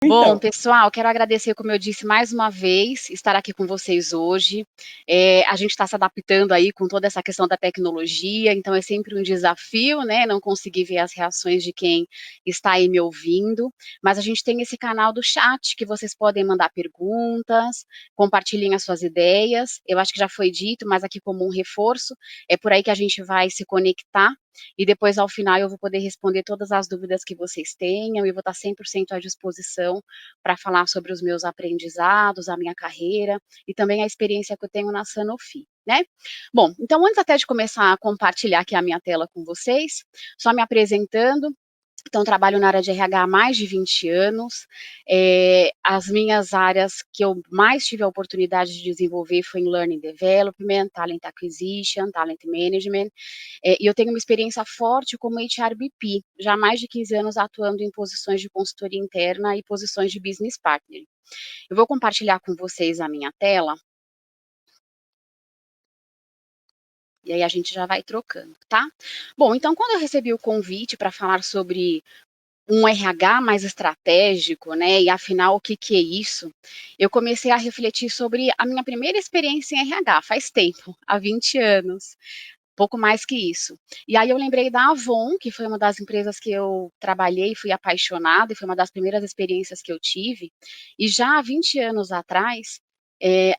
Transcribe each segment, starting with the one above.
Bom, Então, pessoal, quero agradecer, como eu disse, mais uma vez, estar aqui com vocês hoje. A gente está se adaptando aí com toda essa questão da tecnologia, então é sempre um desafio, né, não conseguir ver as reações de quem está aí me ouvindo, mas a gente tem esse canal do chat que vocês podem mandar perguntas, compartilhem as suas ideias. Eu acho que já foi dito, mas aqui como um reforço, é por aí que a gente vai se conectar e depois ao final eu vou poder responder todas as dúvidas que vocês tenham e vou estar 100% à disposição para falar sobre os meus aprendizados, a minha carreira e também a experiência que eu tenho na Sanofi, né. Bom, então antes até de começar a compartilhar aqui a minha tela com vocês, só me apresentando, então, trabalho na área de RH há mais de 20 anos. As minhas áreas que eu mais tive a oportunidade de desenvolver foi em Learning Development, Talent Acquisition, Talent Management, e eu tenho uma experiência forte como HRBP, já há mais de 15 anos atuando em posições de consultoria interna e posições de business partner. Eu vou compartilhar com vocês a minha tela, e aí a gente já vai trocando, tá? Bom, então quando eu recebi o convite para falar sobre um RH mais estratégico, né, e afinal o que que é isso? Eu comecei a refletir sobre a minha primeira experiência em RH, faz tempo, há 20 anos, pouco mais que isso. E aí eu lembrei da Avon, que foi uma das empresas que eu trabalhei, fui apaixonada e foi uma das primeiras experiências que eu tive. E já há 20 anos atrás,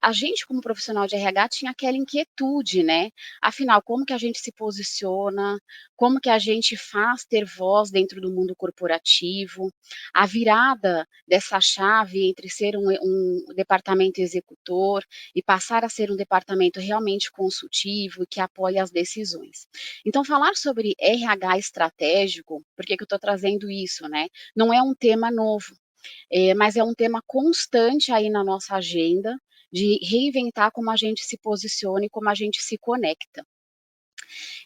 a gente como profissional de RH tinha aquela inquietude, né, afinal como que a gente se posiciona, como que a gente faz ter voz dentro do mundo corporativo, a virada dessa chave entre ser um departamento executor e passar a ser um departamento realmente consultivo, que apoia as decisões. Então falar sobre RH estratégico, por que que eu estou trazendo isso, né, não é um tema novo, mas é um tema constante aí na nossa agenda, de reinventar como a gente se posiciona e como a gente se conecta.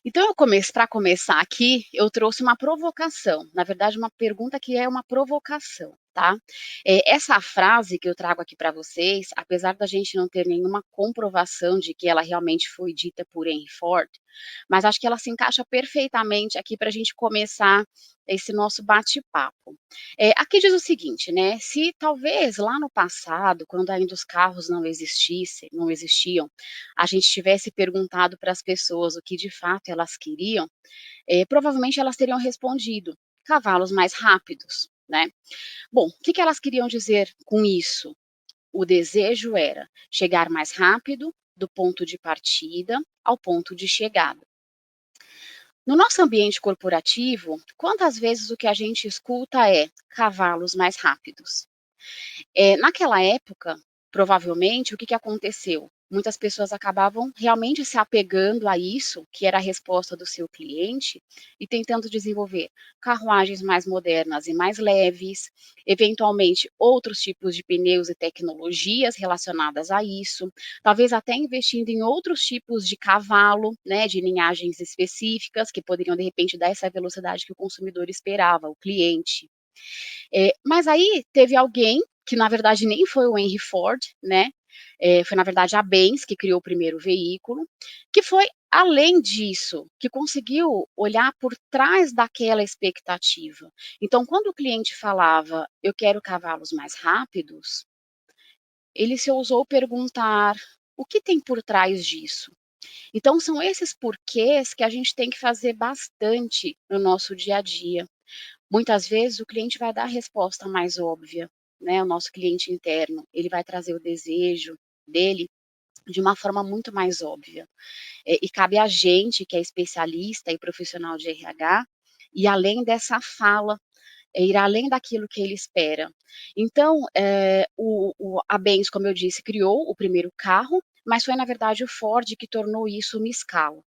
Então eu para começar aqui, eu trouxe uma provocação, na verdade uma pergunta que é uma provocação, tá. Essa frase que eu trago aqui para vocês, apesar da gente não ter nenhuma comprovação de que ela realmente foi dita por Henry Ford, mas acho que ela se encaixa perfeitamente aqui para a gente começar esse nosso bate-papo. Aqui diz o seguinte, né, se talvez lá no passado, quando ainda os carros não existiam, a gente tivesse perguntado para as pessoas o que de fato elas queriam, provavelmente elas teriam respondido: "Cavalos mais rápidos", né. Bom, o que que elas queriam dizer com isso? O desejo era chegar mais rápido do ponto de partida ao ponto de chegada. No nosso ambiente corporativo, quantas vezes o que a gente escuta é: "Cavalos mais rápidos"? Naquela época, provavelmente, o que que aconteceu? Muitas pessoas acabavam realmente se apegando a isso, que era a resposta do seu cliente, e tentando desenvolver carruagens mais modernas e mais leves, eventualmente outros tipos de pneus e tecnologias relacionadas a isso, talvez até investindo em outros tipos de cavalo, né, de linhagens específicas, que poderiam de repente dar essa velocidade que o consumidor esperava, o cliente. Mas aí teve alguém, que na verdade nem foi o Henry Ford, né, foi na verdade a Benz que criou o primeiro veículo, que foi além disso, que conseguiu olhar por trás daquela expectativa. Então quando o cliente falava: "Eu quero cavalos mais rápidos", ele se ousou perguntar: "O que tem por trás disso?". Então são esses porquês que a gente tem que fazer bastante no nosso dia a dia. Muitas vezes o cliente vai dar a resposta mais óbvia, né, o nosso cliente interno, ele vai trazer o desejo dele de uma forma muito mais óbvia. E cabe a gente que é especialista e profissional de RH, ir além dessa fala, ir além daquilo que ele espera. Então, a Benz, como eu disse, criou o primeiro carro, mas foi na verdade o Ford que tornou isso uma escala.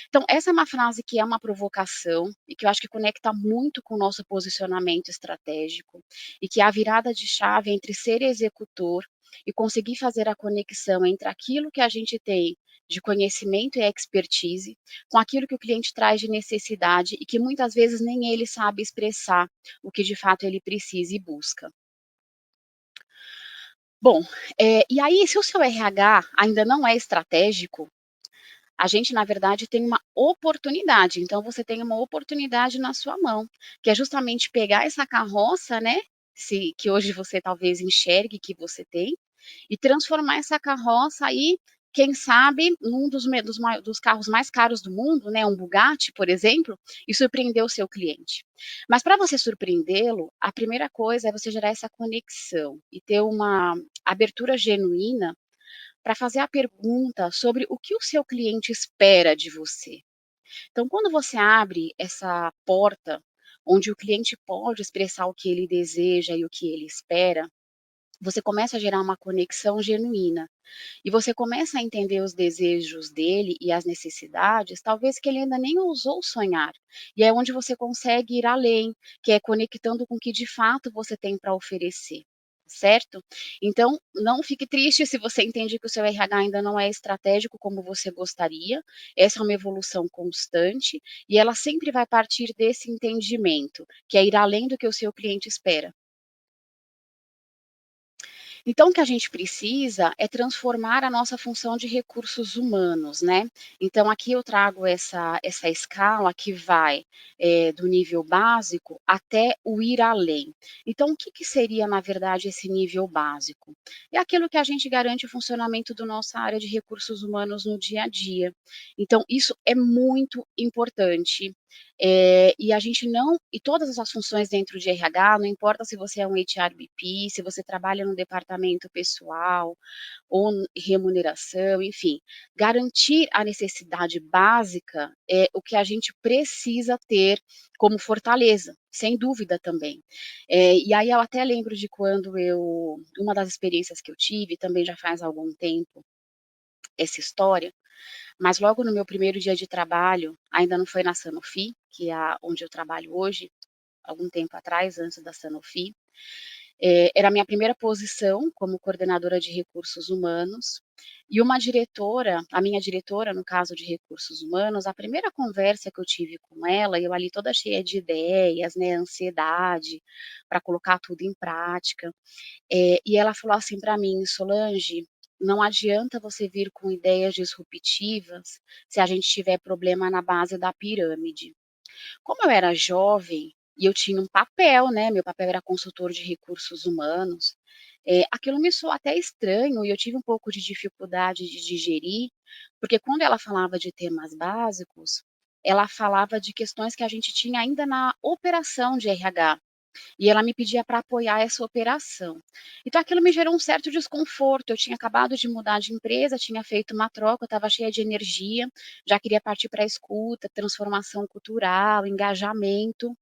Então, essa é uma frase que é uma provocação e que eu acho que conecta muito com o nosso posicionamento estratégico e que é a virada de chave entre ser executor e conseguir fazer a conexão entre aquilo que a gente tem de conhecimento e expertise com aquilo que o cliente traz de necessidade e que muitas vezes nem ele sabe expressar o que de fato ele precisa e busca. Bom, e aí se o seu RH ainda não é estratégico, a gente, na verdade, tem uma oportunidade, então você tem uma oportunidade na sua mão, que é justamente pegar essa carroça, né, se que hoje você talvez enxergue que você tem, e transformar essa carroça aí, quem sabe, num dos carros mais caros do mundo, né, um Bugatti, por exemplo, e surpreender o seu cliente. Mas para você surpreendê-lo, a primeira coisa é você gerar essa conexão e ter uma abertura genuína para fazer a pergunta sobre o que o seu cliente espera de você. Então, quando você abre essa porta, onde o cliente pode expressar o que ele deseja e o que ele espera, você começa a gerar uma conexão genuína. E você começa a entender os desejos dele e as necessidades, talvez que ele ainda nem ousou sonhar. E é onde você consegue ir além, que é conectando com o que de fato você tem para oferecer. Certo? Então, não fique triste se você entende que o seu RH ainda não é estratégico como você gostaria. Essa é uma evolução constante e ela sempre vai partir desse entendimento, que é ir além do que o seu cliente espera. Então, o que a gente precisa é transformar a nossa função de recursos humanos, né. Então aqui eu trago essa escala que vai, do nível básico até o ir além. Então o que que seria, na verdade, esse nível básico? É aquilo que a gente garante o funcionamento do nossa área de recursos humanos no dia a dia. Então isso é muito importante, e a gente não e todas as funções dentro de RH, não importa se você é um HRBP, se você trabalha no departamento pessoal ou remuneração, enfim, garantir a necessidade básica é o que a gente precisa ter como fortaleza, sem dúvida também. E aí eu até lembro de quando uma das experiências que eu tive, também já faz algum tempo, essa história, mas logo no meu primeiro dia de trabalho, ainda não foi na Sanofi, que é onde eu trabalho hoje, algum tempo atrás, antes da Sanofi, era a minha primeira posição como coordenadora de recursos humanos, e uma diretora, a minha diretora, no caso de recursos humanos, a primeira conversa que eu tive com ela, eu ali toda cheia de ideias, né, ansiedade para colocar tudo em prática, e ela falou assim para mim: "Solange, não adianta você vir com ideias disruptivas se a gente tiver problema na base da pirâmide". Como eu era jovem e eu tinha um papel, né, meu papel era consultor de recursos humanos, aquilo me soou até estranho e eu tive um pouco de dificuldade de digerir, porque quando ela falava de temas básicos, ela falava de questões que a gente tinha ainda na operação de RH. E ela me pedia para apoiar essa operação. Então aquilo me gerou um certo desconforto, eu tinha acabado de mudar de empresa, tinha feito uma troca, eu estava cheia de energia, já queria partir para a escuta, transformação cultural, engajamento.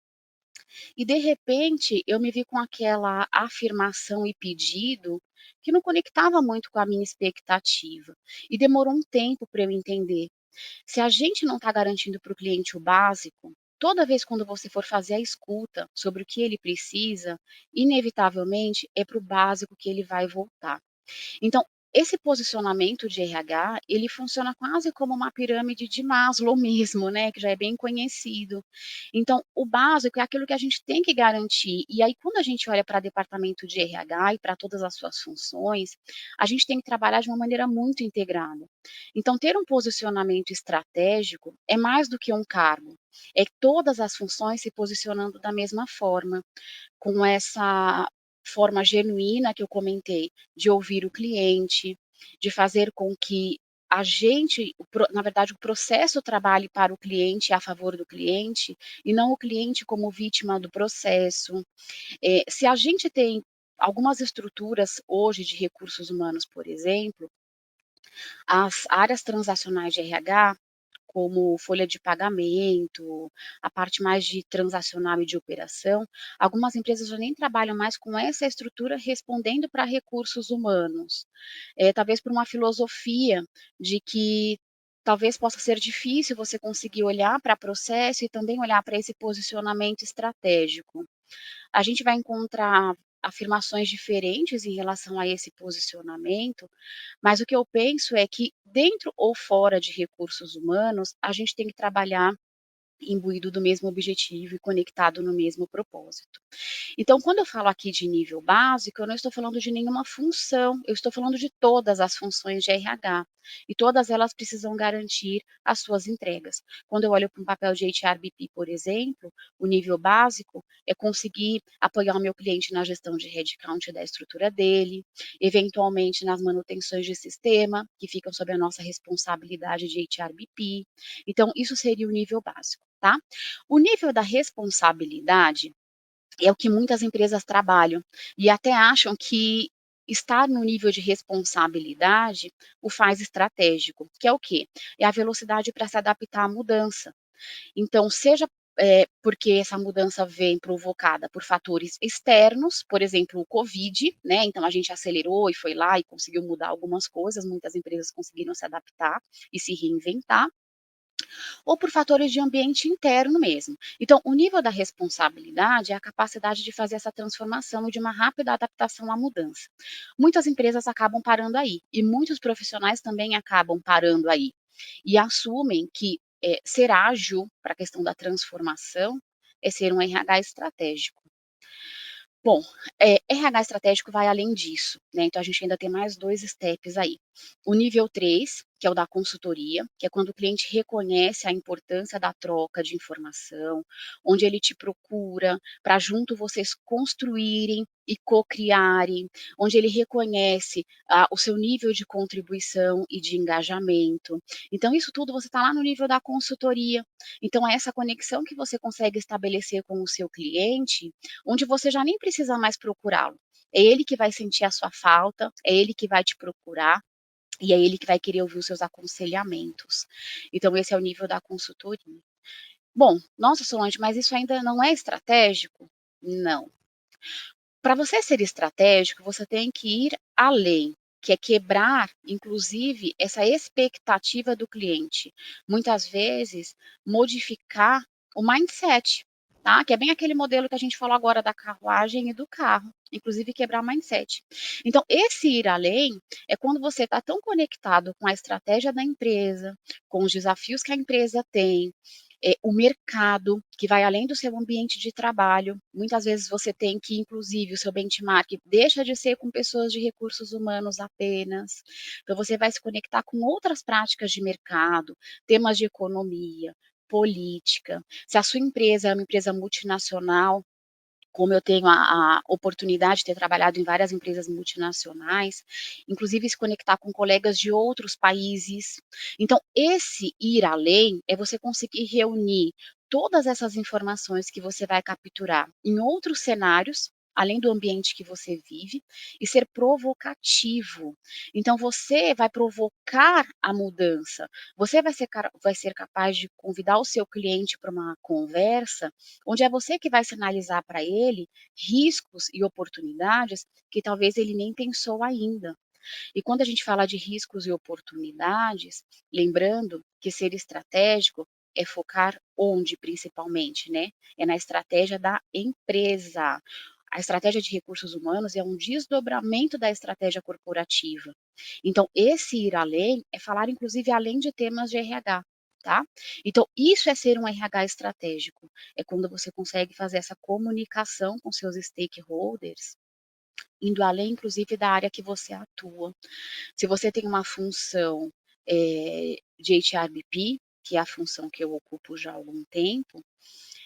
E de repente eu me vi com aquela afirmação e pedido que não conectava muito com a minha expectativa. E demorou um tempo para eu entender. Se a gente não está garantindo para o cliente o básico, toda vez quando você for fazer a escuta sobre o que ele precisa, inevitavelmente é para o básico que ele vai voltar. Então, esse posicionamento de RH, ele funciona quase como uma pirâmide de Maslow mesmo, né, que já é bem conhecido. Então, o básico é aquilo que a gente tem que garantir. E aí, quando a gente olha para departamento de RH e para todas as suas funções, a gente tem que trabalhar de uma maneira muito integrada. Então, ter um posicionamento estratégico é mais do que um cargo, é todas as funções se posicionando da mesma forma com essa forma genuína que eu comentei, de ouvir o cliente, de fazer com que a gente, na verdade, o processo trabalhe para o cliente, a favor do cliente, e não o cliente como vítima do processo. Se a gente tem algumas estruturas hoje de recursos humanos, por exemplo, as áreas transacionais de RH, como folha de pagamento, a parte mais de transacional e de operação, algumas empresas já nem trabalham mais com essa estrutura respondendo para recursos humanos. Talvez por uma filosofia de que talvez possa ser difícil você conseguir olhar para processo e também olhar para esse posicionamento estratégico. A gente vai encontrar afirmações diferentes em relação a esse posicionamento, mas o que eu penso é que dentro ou fora de recursos humanos, a gente tem que trabalhar imbuído do mesmo objetivo e conectado no mesmo propósito. Então, quando eu falo aqui de nível básico, eu não estou falando de nenhuma função, eu estou falando de todas as funções de RH. E todas elas precisam garantir as suas entregas. Quando eu olho para um papel de HRBP, por exemplo, o nível básico é conseguir apoiar o meu cliente na gestão de headcount da estrutura dele, eventualmente nas manutenções de sistema, que ficam sob a nossa responsabilidade de HRBP. Então, isso seria o nível básico, tá? O nível da responsabilidade é o que muitas empresas trabalham e até acham que estar no nível de responsabilidade o faz estratégico, que é o quê? É a velocidade para se adaptar à mudança. Então, seja porque essa mudança vem provocada por fatores externos, por exemplo, o Covid, né? Então a gente acelerou e foi lá e conseguiu mudar algumas coisas, muitas empresas conseguiram se adaptar e se reinventar ou por fatores de ambiente interno mesmo. Então, o nível da responsabilidade é a capacidade de fazer essa transformação e de uma rápida adaptação à mudança. Muitas empresas acabam parando aí e muitos profissionais também acabam parando aí e assumem que ser ágil para a questão da transformação é ser um RH estratégico. Bom, RH estratégico vai além disso, né, então a gente ainda tem mais 2 steps aí. O nível 3, que é o da consultoria, que é quando o cliente reconhece a importância da troca de informação, onde ele te procura para junto vocês construírem e co-criarem, onde ele reconhece, o seu nível de contribuição e de engajamento. Então isso tudo você está lá no nível da consultoria. Então é essa conexão que você consegue estabelecer com o seu cliente, onde você já nem precisa mais procurá-lo. É ele que vai sentir a sua falta, é ele que vai te procurar e é ele que vai querer ouvir os seus aconselhamentos. Então esse é o nível da consultoria. Bom, nossa Solange, mas isso ainda não é estratégico? Não. Para você ser estratégico, você tem que ir além, que é quebrar, inclusive, essa expectativa do cliente. Muitas vezes, modificar o mindset, tá? Que é bem aquele modelo que a gente falou agora da carruagem e do carro, inclusive quebrar mindset. Então, esse ir além é quando você está tão conectado com a estratégia da empresa, com os desafios que a empresa tem, o mercado, que vai além do seu ambiente de trabalho. Muitas vezes você tem que, inclusive, o seu benchmark deixa de ser com pessoas de recursos humanos apenas. Então, você vai se conectar com outras práticas de mercado, temas de economia, política. Se a sua empresa é uma empresa multinacional, como eu tenho a oportunidade de ter trabalhado em várias empresas multinacionais, inclusive se conectar com colegas de outros países. Então, esse ir além é você conseguir reunir todas essas informações que você vai capturar em outros cenários, além do ambiente que você vive, e ser provocativo. Então, você vai provocar a mudança. Você vai ser capaz de convidar o seu cliente para uma conversa onde é você que vai sinalizar para ele riscos e oportunidades que talvez ele nem pensou ainda. E quando a gente fala de riscos e oportunidades, lembrando que ser estratégico é focar onde principalmente, né? É na estratégia da empresa. A estratégia de recursos humanos é um desdobramento da estratégia corporativa. Então, esse ir além é falar, inclusive, além de temas de RH, tá? Então, isso é ser um RH estratégico. É quando você consegue fazer essa comunicação com seus stakeholders, indo além, inclusive, da área que você atua. Se você tem uma função de HRBP, que é a função que eu ocupo já há algum tempo,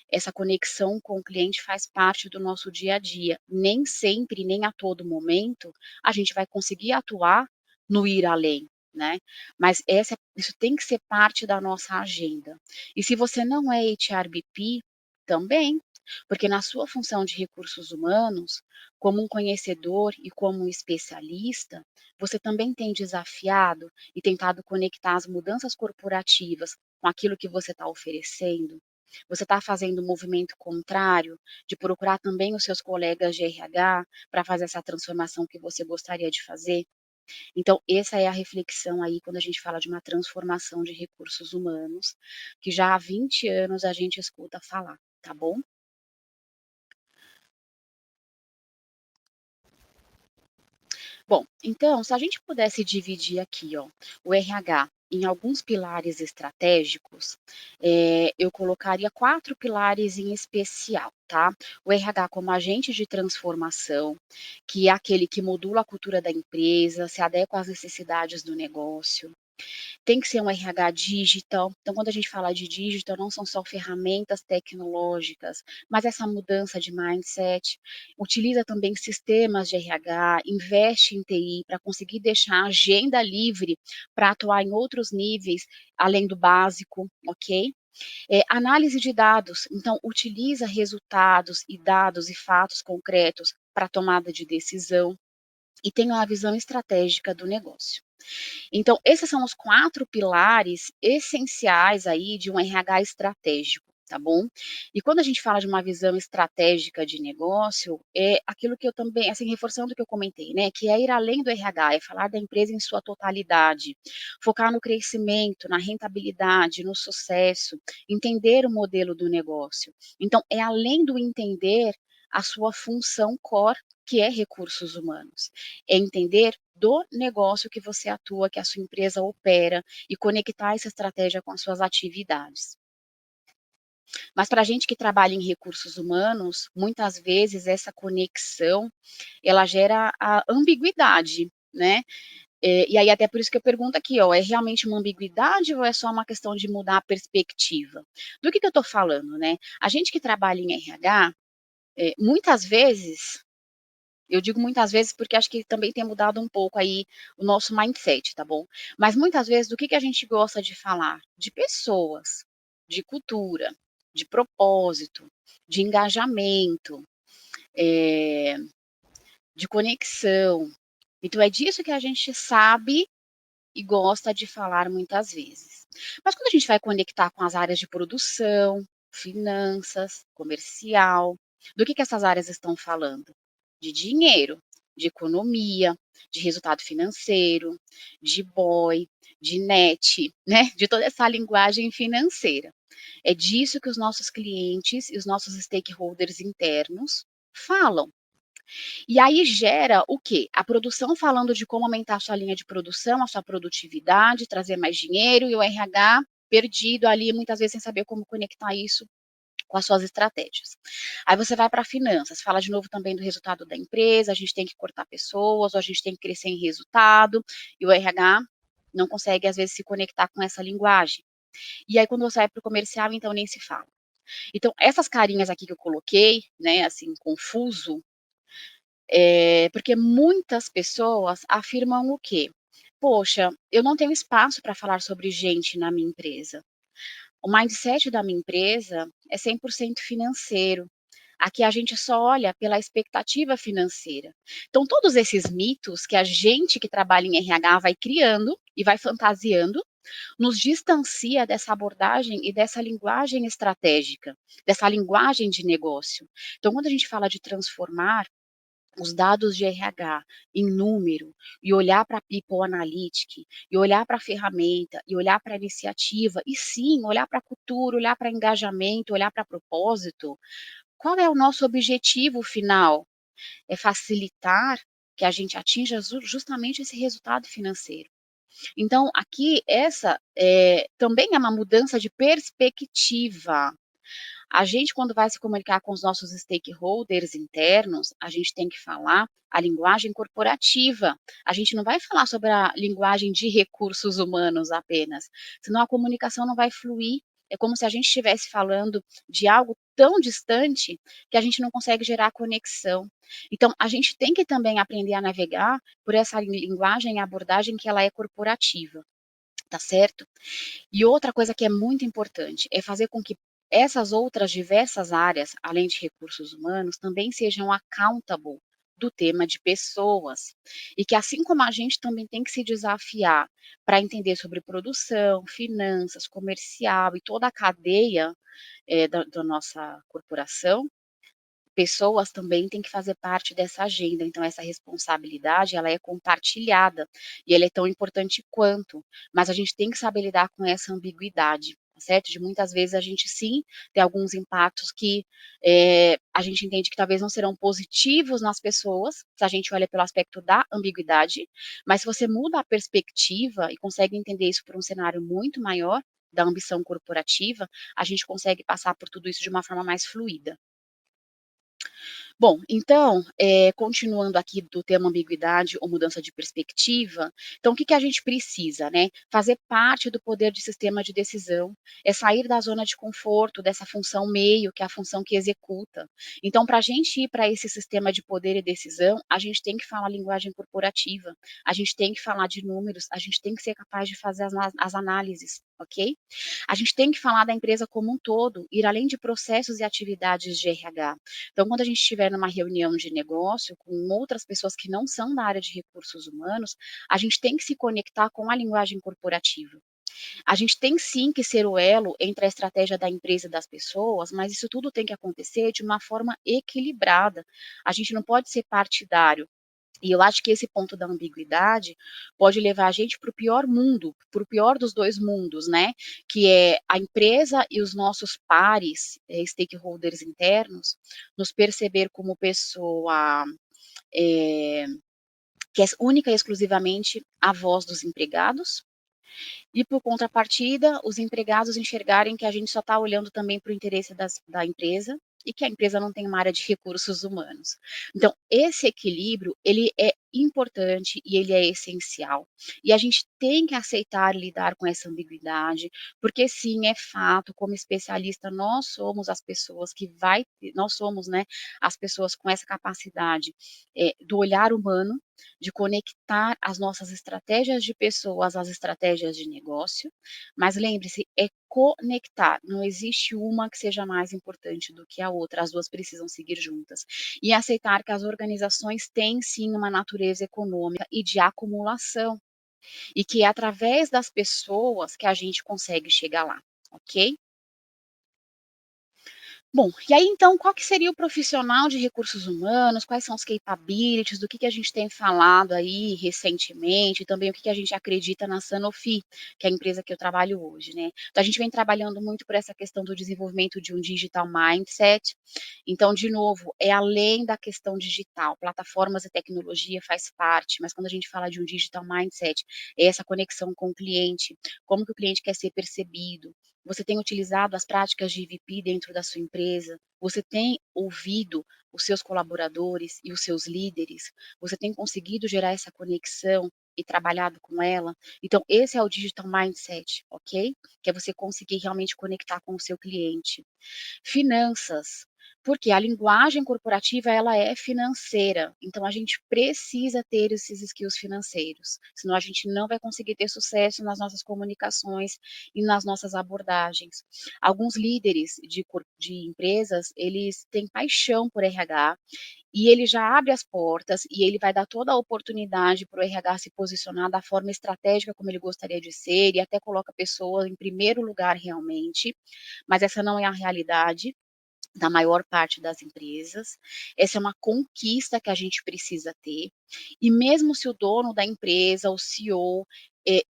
essa conexão com o cliente faz parte do nosso dia a dia. Nem sempre, nem a todo momento, a gente vai conseguir atuar no ir além, né? Mas isso tem que ser parte da nossa agenda. E se você não é HRBP, também, porque na sua função de recursos humanos, como um conhecedor e como um especialista, você também tem desafiado e tentado conectar as mudanças corporativas com aquilo que você está oferecendo. Você está fazendo um movimento contrário de procurar também os seus colegas de RH para fazer essa transformação que você gostaria de fazer? Então, essa é a reflexão aí quando a gente fala de uma transformação de recursos humanos, que já há 20 anos a gente escuta falar, tá bom? Bom, então, se a gente pudesse dividir aqui, ó, o RH em alguns pilares estratégicos, eu colocaria 4 pilares em especial, tá. O RH como agente de transformação, que é aquele que modula a cultura da empresa, se adequa às necessidades do negócio. Tem que ser um RH digital, então quando a gente fala de digital, não são só ferramentas tecnológicas, mas essa mudança de mindset. Utiliza também sistemas de RH, investe em TI para conseguir deixar a agenda livre para atuar em outros níveis, além do básico, ok? Análise de dados, então utiliza resultados e dados e fatos concretos para tomada de decisão e tem uma visão estratégica do negócio. Então, esses são os 4 pilares essenciais aí de um RH estratégico, tá bom? E quando a gente fala de uma visão estratégica de negócio, é aquilo que eu também, assim, reforçando o que eu comentei, né, que é ir além do RH, é falar da empresa em sua totalidade, focar no crescimento, na rentabilidade, no sucesso, entender o modelo do negócio. Então, é além do entender a sua função core, que é recursos humanos. É entender do negócio que você atua, que a sua empresa opera e conectar essa estratégia com as suas atividades. Mas para a gente que trabalha em recursos humanos, muitas vezes essa conexão, ela gera a ambiguidade, né. E aí até por isso que eu pergunto aqui, ó, é realmente uma ambiguidade ou é só uma questão de mudar a perspectiva? Do que eu estou falando, né. A gente que trabalha em RH, muitas vezes, eu digo muitas vezes, porque acho que também tem mudado um pouco aí o nosso mindset, tá bom. Mas muitas vezes do que a gente gosta de falar? De pessoas, de cultura, de propósito, de engajamento, eh, de conexão. Então é disso que a gente sabe e gosta de falar muitas vezes. Mas quando a gente vai conectar com as áreas de produção, finanças, comercial, do que essas áreas estão falando? De dinheiro, de economia, de resultado financeiro, de BOI, de NET, né? De toda essa linguagem financeira. É disso que os nossos clientes e os nossos stakeholders internos falam. E aí gera o quê? A produção falando de como aumentar a sua linha de produção, a sua produtividade, trazer mais dinheiro, e o RH perdido ali, muitas vezes sem saber como conectar isso com as suas estratégias. Aí você vai para finanças, fala de novo também do resultado da empresa, a gente tem que cortar pessoas, ou a gente tem que crescer em resultado, e o RH não consegue às vezes se conectar com essa linguagem. E aí quando você vai para o comercial, então nem se fala. Então essas carinhas aqui que eu coloquei, né, assim, confuso, porque muitas pessoas afirmam o quê? "Poxa, eu não tenho espaço para falar sobre gente na minha empresa. O mindset da minha empresa é 100% financeiro. Aqui a gente só olha pela expectativa financeira". Então todos esses mitos que a gente que trabalha em RH vai criando e vai fantasiando, nos distancia dessa abordagem e dessa linguagem estratégica, dessa linguagem de negócio. Então quando a gente fala de transformar os dados de RH em número, e olhar para a People Analytics, e olhar para a ferramenta, e olhar para a iniciativa, e sim, olhar para a cultura, olhar para engajamento, olhar para propósito, qual é o nosso objetivo final? É facilitar que a gente atinja justamente esse resultado financeiro. Então, aqui, essa também é uma mudança de perspectiva. A gente, quando vai se comunicar com os nossos stakeholders internos, a gente tem que falar a linguagem corporativa. A gente não vai falar sobre a linguagem de recursos humanos apenas, senão a comunicação não vai fluir. É como se a gente estivesse falando de algo tão distante que a gente não consegue gerar conexão. Então, a gente tem que também aprender a navegar por essa linguagem e abordagem que ela é corporativa, tá certo? E outra coisa que é muito importante é fazer com que essas outras diversas áreas, além de recursos humanos, também sejam accountable do tema de pessoas. E que assim como a gente também tem que se desafiar para entender sobre produção, finanças, comercial e toda a cadeia da nossa corporação, pessoas também têm que fazer parte dessa agenda, então essa responsabilidade ela é compartilhada, e ela é tão importante quanto, mas a gente tem que saber lidar com essa ambiguidade. tá certo? De muitas vezes a gente sim tem alguns impactos que a gente entende que talvez não serão positivos nas pessoas, se a gente olha pelo aspecto da ambiguidade, mas se você muda a perspectiva e consegue entender isso por um cenário muito maior, da ambição corporativa, a gente consegue passar por tudo isso de uma forma mais fluida. Bom, então, continuando aqui do tema ambiguidade ou mudança de perspectiva, então o que que a gente precisa, né? Fazer parte do poder de sistema de decisão, é sair da zona de conforto, dessa função meio, que é a função que executa. Então, para a gente ir para esse sistema de poder e decisão, a gente tem que falar linguagem corporativa, a gente tem que falar de números, a gente tem que ser capaz de fazer as análises, ok? A gente tem que falar da empresa como um todo, ir além de processos e atividades de RH. Então, quando a gente estiver numa reunião de negócio com outras pessoas que não são da área de recursos humanos, a gente tem que se conectar com a linguagem corporativa. A gente tem sim que ser o elo entre a estratégia da empresa e das pessoas, mas isso tudo tem que acontecer de uma forma equilibrada. A gente não pode ser partidário. E eu acho que esse ponto da ambiguidade pode levar a gente para o pior mundo, para o pior dos dois mundos, né? Que é a empresa e os nossos pares, stakeholders internos, nos perceber como pessoa eh, que é única e exclusivamente a voz dos empregados, e por contrapartida, os empregados enxergarem que a gente só está olhando também para o interesse da empresa e que a empresa não tem uma área de recursos humanos. Então, esse equilíbrio, ele é importante e ele é essencial. E a gente tem que aceitar lidar com essa ambiguidade, porque sim, é fato, como especialista, nós somos as pessoas que nós somos, né, as pessoas com essa capacidade do olhar humano, de conectar as nossas estratégias de pessoas às estratégias de negócio, mas lembre-se, é conectar, não existe uma que seja mais importante do que a outra, as duas precisam seguir juntas. E aceitar que as organizações têm sim uma natureza econômica e de acumulação, e que é através das pessoas que a gente consegue chegar lá, ok? Bom, e aí então qual que seria o profissional de recursos humanos, quais são os capabilities, do que a gente tem falado aí recentemente, e também o que que a gente acredita na Sanofi, que é a empresa que eu trabalho hoje, né. Então a gente vem trabalhando muito por essa questão do desenvolvimento de um digital mindset, então de novo, é além da questão digital, plataformas e tecnologia faz parte, mas quando a gente fala de um digital mindset, é essa conexão com o cliente, como que o cliente quer ser percebido, você tem utilizado as práticas de EVP dentro da sua empresa? Você tem ouvido os seus colaboradores e os seus líderes? Você tem conseguido gerar essa conexão e trabalhado com ela? Então, esse é o digital mindset, ok? Que é você conseguir realmente conectar com o seu cliente. Finanças, porque a linguagem corporativa ela é financeira, então a gente precisa ter esses skills financeiros, senão a gente não vai conseguir ter sucesso nas nossas comunicações e nas nossas abordagens. Alguns líderes de empresas, eles têm paixão por RH, e ele já abre as portas e ele vai dar toda a oportunidade para o RH se posicionar da forma estratégica como ele gostaria de ser, e até coloca a pessoa em primeiro lugar realmente, mas essa não é a realidade da maior parte das empresas. Essa é uma conquista que a gente precisa ter. E mesmo se o dono da empresa, o CEO,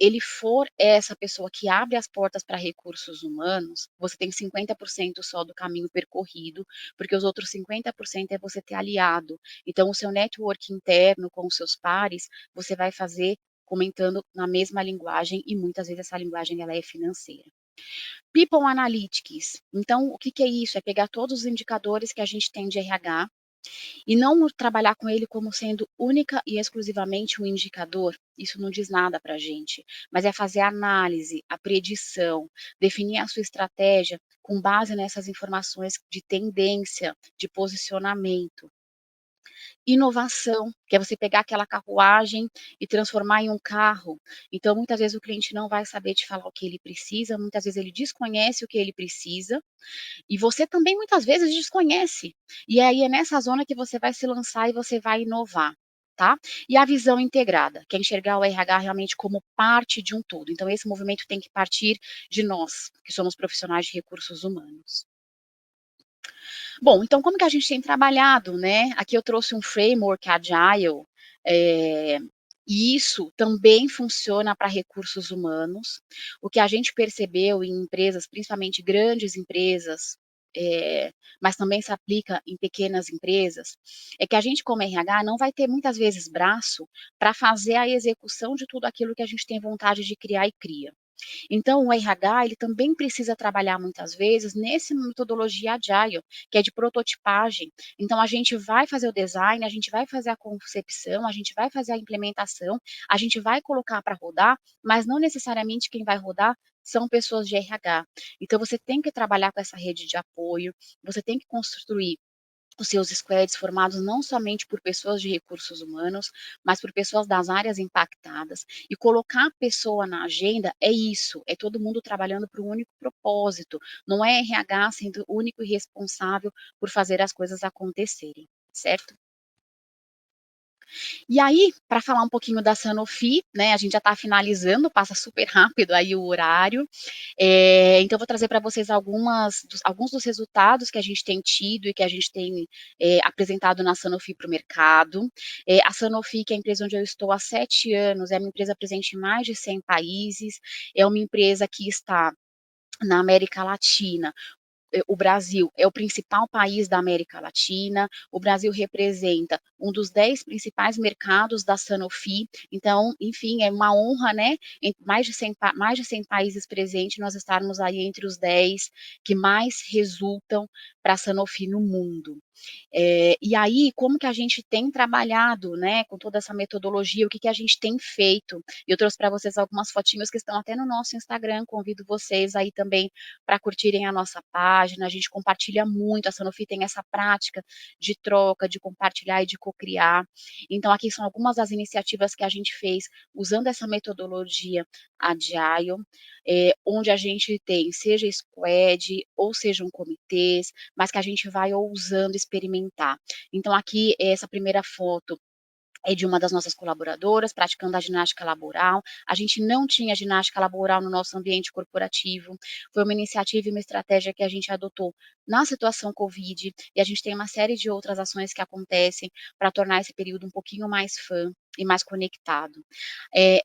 ele for essa pessoa que abre as portas para recursos humanos, você tem 50% só do caminho percorrido, porque os outros 50% é você ter aliado. Então, o seu network interno com os seus pares, você vai fazer comentando na mesma linguagem e muitas vezes essa linguagem ela é financeira. People Analytics. Então, o que que é isso? É pegar todos os indicadores que a gente tem de RH e não trabalhar com ele como sendo única e exclusivamente um indicador. Isso não diz nada para a gente, mas é fazer a análise, a predição, definir a sua estratégia com base nessas informações de tendência, de posicionamento. Inovação, que é você pegar aquela carruagem e transformar em um carro. Então, muitas vezes o cliente não vai saber te falar o que ele precisa, muitas vezes ele desconhece o que ele precisa, e você também muitas vezes desconhece. E aí é nessa zona que você vai se lançar e você vai inovar, tá? E a visão integrada, que é enxergar o RH realmente como parte de um todo. Então esse movimento tem que partir de nós, que somos profissionais de recursos humanos. Bom, então como que a gente tem trabalhado, né? Aqui eu trouxe um framework agile, E isso também funciona para recursos humanos. O que a gente percebeu em empresas, principalmente grandes empresas, mas também se aplica em pequenas empresas, é que a gente como RH não vai ter muitas vezes braço para fazer a execução de tudo aquilo que a gente tem vontade de criar e cria. Então o RH, ele também precisa trabalhar muitas vezes nesse metodologia agile, que é de prototipagem. Então a gente vai fazer o design, a gente vai fazer a concepção, a gente vai fazer a implementação, a gente vai colocar para rodar, mas não necessariamente quem vai rodar são pessoas de RH. Então você tem que trabalhar com essa rede de apoio, você tem que construir os seus squads formados não somente por pessoas de recursos humanos, mas por pessoas das áreas impactadas. E colocar a pessoa na agenda é isso, é todo mundo trabalhando para um único propósito, não é RH sendo único e responsável por fazer as coisas acontecerem, certo? E aí, para falar um pouquinho da Sanofi, né, a gente já está finalizando, passa super rápido aí o horário. Então eu vou trazer para vocês alguns dos resultados que a gente tem tido e que a gente tem apresentado na Sanofi para o mercado. A Sanofi, que é a empresa onde eu estou há 7 anos, é uma empresa presente em mais de 100 países, é uma empresa que está na América Latina. O Brasil é o principal país da América Latina, o Brasil representa um dos 10 principais mercados da Sanofi, então, enfim, é uma honra, né, em mais de 100 países presentes, nós estarmos aí entre os 10 que mais resultam para a Sanofi no mundo. E aí, como que a gente tem trabalhado, né, com toda essa metodologia, o que que a gente tem feito? Eu trouxe para vocês algumas fotinhos que estão até no nosso Instagram, convido vocês aí também para curtirem a nossa página, a gente compartilha muito, a Sanofi tem essa prática de troca, de compartilhar e de cocriar. Então aqui são algumas das iniciativas que a gente fez usando essa metodologia Agile, onde a gente tem, seja squad ou sejam comitês, mas que a gente vai ousando experimentar. Então aqui, essa primeira foto é de uma das nossas colaboradoras, praticando a ginástica laboral. A gente não tinha ginástica laboral no nosso ambiente corporativo. Foi uma iniciativa e uma estratégia que a gente adotou na situação Covid, e a gente tem uma série de outras ações que acontecem para tornar esse período um pouquinho mais fã e mais conectado.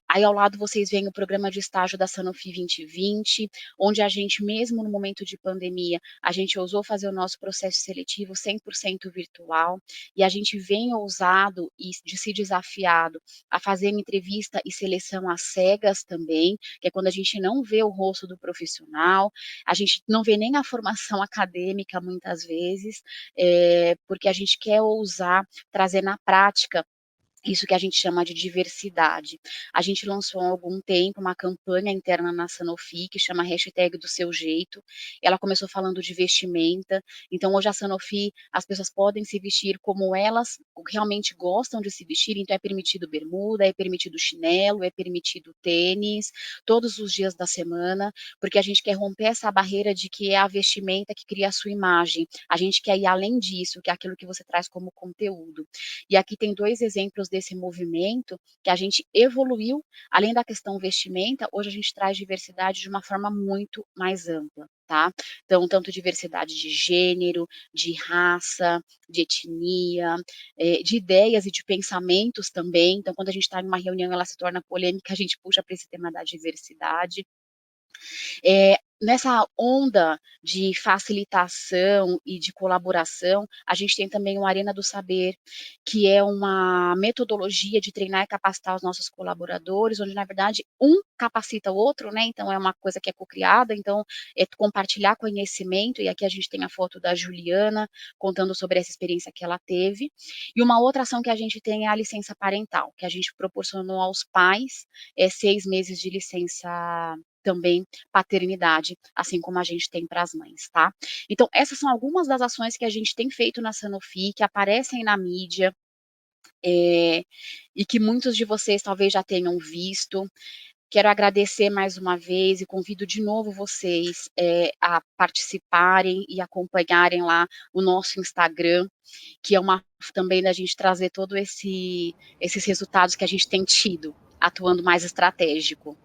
Aí ao lado vocês veem o programa de estágio da Sanofi 2020, onde a gente, mesmo no momento de pandemia, a gente ousou fazer o nosso processo seletivo 100% virtual, e a gente vem ousado e de se desafiado a fazer entrevista e seleção às cegas também, que é quando a gente não vê o rosto do profissional, a gente não vê nem a formação acadêmica muitas vezes, porque a gente quer ousar trazer na prática isso que a gente chama de diversidade. A gente lançou há algum tempo uma campanha interna na Sanofi que chama hashtag do seu jeito. Ela começou falando de vestimenta. Então hoje a Sanofi, as pessoas podem se vestir como elas realmente gostam de se vestir. Então é permitido bermuda, é permitido chinelo, é permitido tênis, todos os dias da semana, porque a gente quer romper essa barreira de que é a vestimenta que cria a sua imagem. A gente quer ir além disso, que é aquilo que você traz como conteúdo. E aqui tem 2 exemplos desse movimento que a gente evoluiu, além da questão vestimenta, hoje a gente traz diversidade de uma forma muito mais ampla, tá? Então, tanto diversidade de gênero, de raça, de etnia, de ideias e de pensamentos também. Então, quando a gente está em uma reunião, ela se torna polêmica, a gente puxa para esse tema da diversidade. Nessa onda de facilitação e de colaboração, a gente tem também o Arena do Saber, que é uma metodologia de treinar e capacitar os nossos colaboradores, onde na verdade um capacita o outro, né? Então é uma coisa que é cocriada, então é compartilhar conhecimento, e aqui a gente tem a foto da Juliana contando sobre essa experiência que ela teve. E uma outra ação que a gente tem é a licença parental, que a gente proporcionou aos pais 6 meses de licença também paternidade, assim como a gente tem para as mães, tá? Então, essas são algumas das ações que a gente tem feito na Sanofi, que aparecem na mídia, e que muitos de vocês talvez já tenham visto. Quero agradecer mais uma vez e convido de novo vocês a participarem e acompanharem lá o nosso Instagram, que é uma também da gente trazer todo esses resultados que a gente tem tido, atuando mais estratégico.